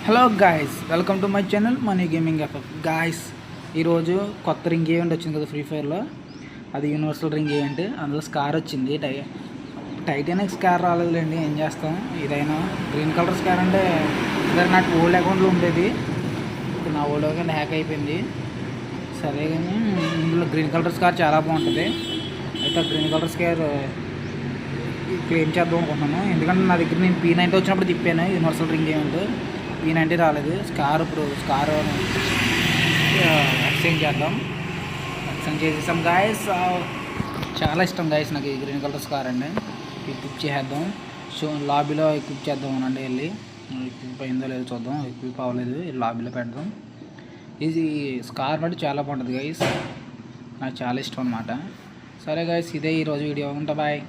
Hello guys, welcome to my channel money gaming effect. Guys, ఈరోజు కొత్త ring event వచ్చింది కదా ఫ్రీ ఫైర్లో. అది యూనివర్సల్ రింగ్ ఈవెంట్. అందులో స్కార్ వచ్చింది. టైటానిక్ స్కార్ రాలేదులేండి, ఏం చేస్తాం. ఇదైనా గ్రీన్ కలర్ స్కార్ అంటే ఇద్దరు నాకు ఓల్డ్ అకౌంట్లో ఉండేది. ఇప్పుడు నా ఓల్డ్ అకౌంట్ హ్యాక్ అయిపోయింది. సరే కానీ ఇందులో గ్రీన్ కలర్ స్కార్ చాలా బాగుంటుంది. అయితే గ్రీన్ కలర్ స్కార్ క్లెయిమ్ చేద్దాం అనుకుంటున్నాను. ఎందుకంటే నా దగ్గర నేను P90 వచ్చినప్పుడు తిప్పాను యూనివర్సల్ రింగ్ ఈవెంట్. P90 రాలేదు. ఇప్పుడు స్కార్ ఎక్స్చేంజ్ చేద్దాం. ఎక్స్చేంజ్ చేసేసాం గాయస్. చాలా ఇష్టం గాయస్ నాకు ఈ గ్రీన్ కలర్ స్కార్ అండి. ఎక్విప్ చేసేద్దాం. లాబీలో ఎక్విప్ చేద్దాం అనండి. వెళ్ళి ఎక్విప్ అయిందో లేదో చూద్దాం. ఎక్విప్ అవ్వలేదు, లాబీలో పెడదాం. ఇది స్కార్ బట్టి చాలా బాగుంటుంది గాయస్. నాకు చాలా ఇష్టం అన్నమాట. సరే గాయస్, ఇదే ఈరోజు వీడియో. ఉంటా, బాయ్.